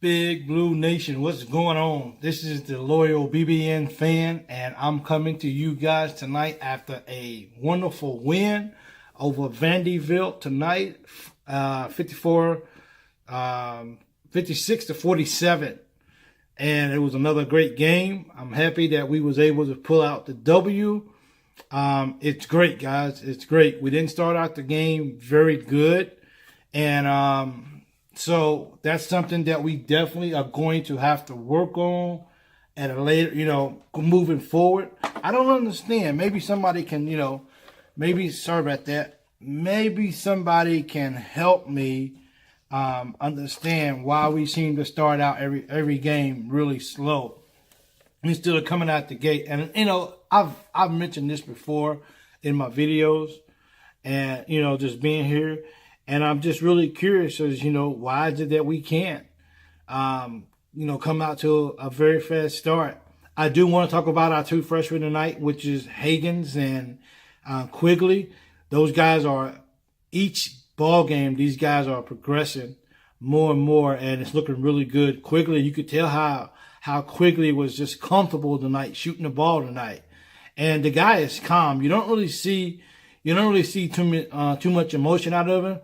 Big Blue Nation, what's going on? This is the loyal BBN fan, and I'm coming to you guys tonight after a wonderful win over Vandyville tonight, 56 to 47. And it was another great game. I'm happy that we was able to pull out the W. It's great, guys. It's great. We didn't start out the game very good, and so that's something that we definitely are going to have to work on at a later, moving forward. I don't understand. Maybe somebody can, sorry about that. Maybe somebody can help me understand why we seem to start out every game really slow instead of coming out the gate. And I've mentioned this before in my videos, and just being here. And I'm just really curious as, why is it that we can't, come out to a very fast start? I do want to talk about our two freshmen tonight, which is Higgins and Quigley. Those guys are, each ball game, these guys are progressing more and more, and it's looking really good. Quigley, you could tell how Quigley was just comfortable tonight, shooting the ball tonight. And the guy is calm. You don't really see too much emotion out of him.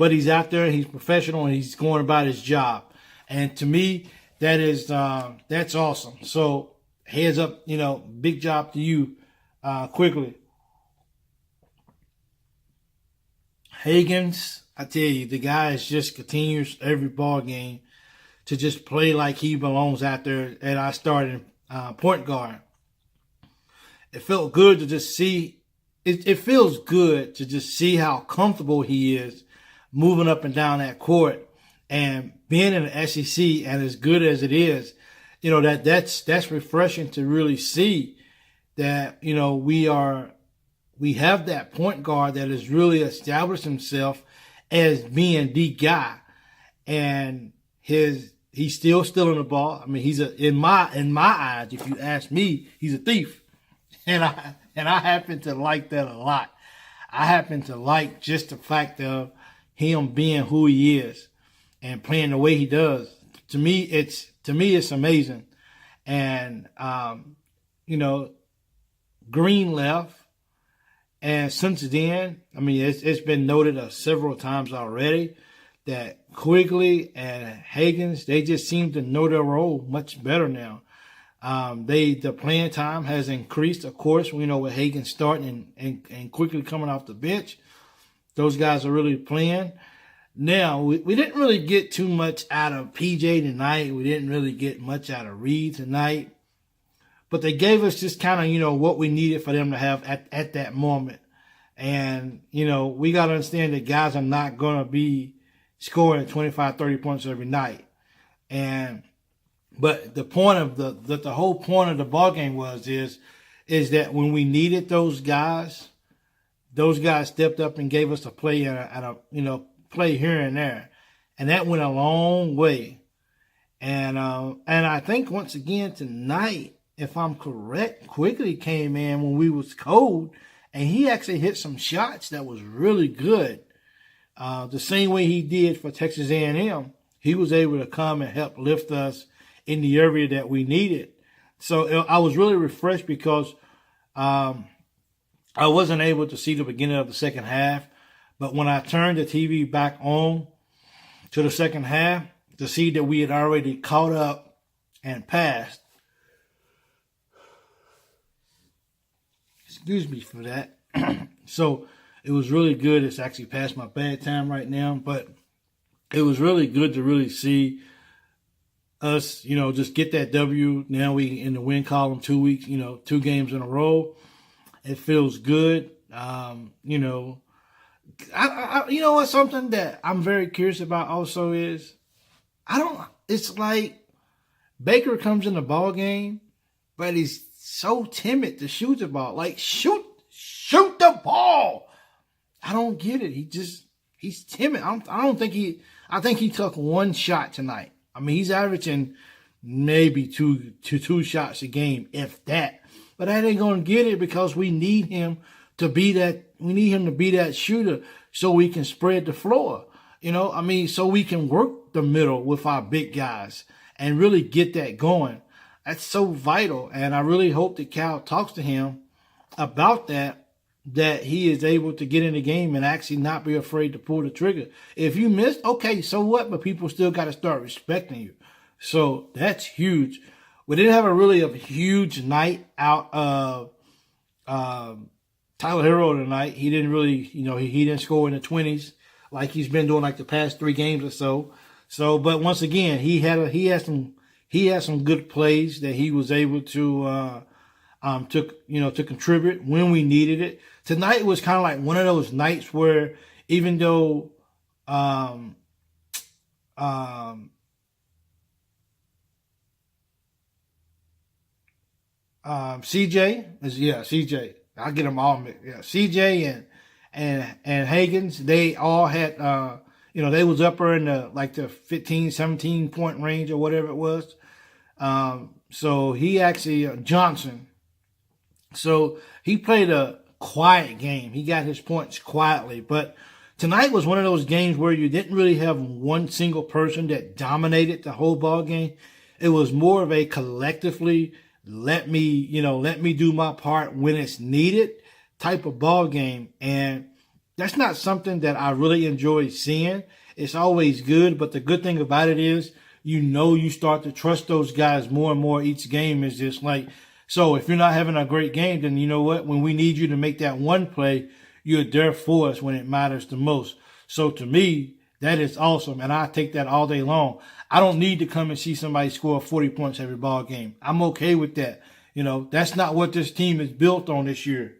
But he's out there, he's professional, and he's going about his job. And to me, that's awesome. So heads up, big job to you, Quigley. Higgins, I tell you, the guy is just continues every ball game to just play like he belongs out there at our starting point guard. It felt good to just see. It feels good to just see how comfortable he is moving up and down that court, and being in the SEC, and as good as it is, that's refreshing to really see that, we have that point guard that has really established himself as being the guy, and he's still stealing the ball. I mean, he's in my eyes, if you ask me, he's a thief, and I happen to like that a lot. I happen to like just the fact of him being who he is and playing the way he does. To me, it's amazing. And Green left, and since then, I mean, it's been noted several times already that Quigley and Higgins, they just seem to know their role much better now. The playing time has increased, of course, with Higgins starting and Quigley coming off the bench. Those guys are really playing. Now, we didn't really get too much out of PJ tonight. We didn't really get much out of Reed tonight. But they gave us just kind of, what we needed for them to have at that moment. And, we got to understand that guys are not going to be scoring 25, 30 points every night. But the point of the whole point of the ball game is that when we needed those guys stepped up and gave us a play and play here and there, and that went a long way. And I think once again tonight, if I'm correct, Quigley came in when we was cold, and he actually hit some shots that was really good. The same way he did for Texas A&M, he was able to come and help lift us in the area that we needed. So I was really refreshed because I wasn't able to see the beginning of the second half, but when I turned the TV back on to the second half to see that we had already caught up and passed, excuse me for that. So it was really good. It's actually past my bedtime right now, but it was really good to really see us, just get that W. Now we in the win column 2 weeks, 2 games in a row. It feels good. What something that I'm very curious about also is, it's like Baker comes in the ball game, but he's so timid to shoot the ball. Like, shoot the ball. I don't get it. He's timid. I think he took one shot tonight. I mean, he's averaging maybe two shots a game, if that. But that ain't gonna get it because we need him to be that. We need him to be that shooter so we can spread the floor. So we can work the middle with our big guys and really get that going. That's so vital. And I really hope that Cal talks to him about that he is able to get in the game and actually not be afraid to pull the trigger. If you missed, okay, so what? But people still got to start respecting you. So that's huge. We didn't have a huge night out of Tyler Hero tonight. He didn't really, he didn't score in the 20s like he's been doing like the past 3 games or so. So, but once again, he had some good plays that he was able to to contribute when we needed it. Tonight was kind of like one of those nights where even though CJ. I'll get them all mixed. Yeah, CJ and Higgins, they all had they was up in the 15, 17 point range or whatever it was. So he actually Johnson. So he played a quiet game. He got his points quietly, but tonight was one of those games where you didn't really have one single person that dominated the whole ball game. It was more of a collectively let me do my part when it's needed type of ball game. And that's not something that I really enjoy seeing. It's always good, but the good thing about it is, you start to trust those guys more and more. Each game is just like, so if you're not having a great game, then you know what? When we need you to make that one play, you're there for us when it matters the most. So to me, that is awesome. And I take that all day long. I don't need to come and see somebody score 40 points every ball game. I'm okay with that. That's not what this team is built on this year.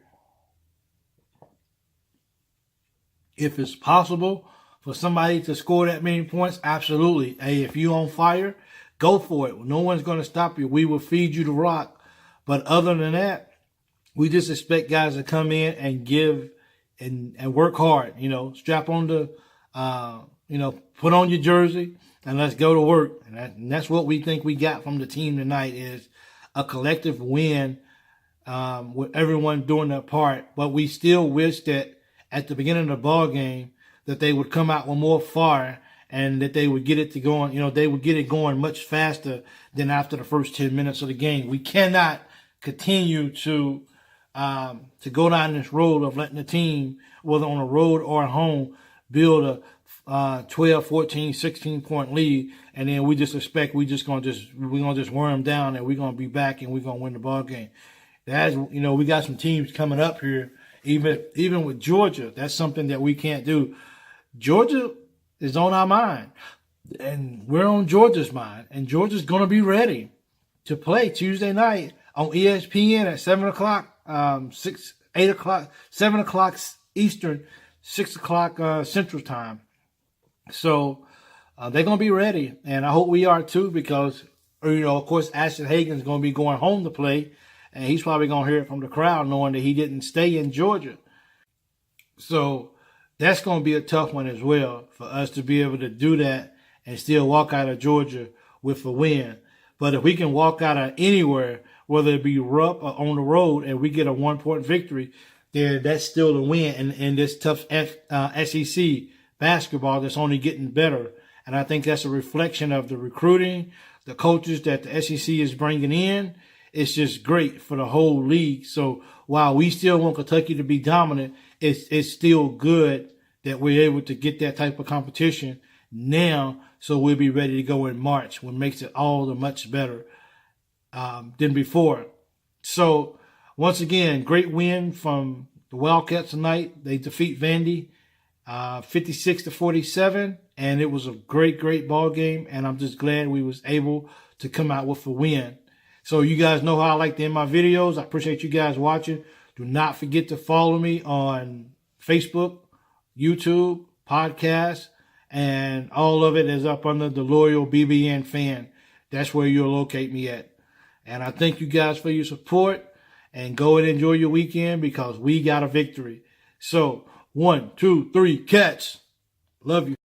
If it's possible for somebody to score that many points, absolutely. Hey, if you're on fire, go for it. No one's going to stop you. We will feed you the rock. But other than that, we just expect guys to come in and give and work hard. Strap on the, put on your jersey and let's go to work. And that's what we think we got from the team tonight is a collective win with everyone doing their part. But we still wish that at the beginning of the ball game that they would come out with more fire and that they would get it to going. They would get it going much faster than after the first 10 minutes of the game. We cannot continue to go down this road of letting the team, whether on the road or at home, build a 12, 14, 16 point lead, and then we just expect we're gonna just wear them down and we're gonna be back and we're gonna win the ball game. That's we got some teams coming up here, even with Georgia. That's something that we can't do. Georgia is on our mind, and we're on Georgia's mind, and Georgia's gonna be ready to play Tuesday night on ESPN at 7 o'clock, 8 o'clock, 7 o'clock Eastern, 6 o'clock Central Time. So they're going to be ready, and I hope we are too because, of course, Ashton Hagen's going to be going home to play, and he's probably going to hear it from the crowd knowing that he didn't stay in Georgia. So that's going to be a tough one as well for us to be able to do that and still walk out of Georgia with a win. But if we can walk out of anywhere, whether it be Rupp or on the road, and we get a 1-point victory, then that's still a win in this tough SEC basketball that's only getting better. And I think that's a reflection of the recruiting, the coaches that the SEC is bringing in. It's just great for the whole league. So while we still want Kentucky to be dominant, it's still good that we're able to get that type of competition now, so we'll be ready to go in March, which makes it all the much better than before. So once again, great win from the Wildcats tonight. They defeat Vandy 56-47, and it was a great ball game, and I'm just glad we was able to come out with a win. So you guys know how I like to end my videos. I appreciate you guys watching. Do not forget to follow me on Facebook, YouTube, podcast, and all of it is up under the Loyal BBN Fan. That's where you'll locate me at. And I thank you guys for your support, and go and enjoy your weekend because we got a victory. So 1, 2, 3, Cats. Love you.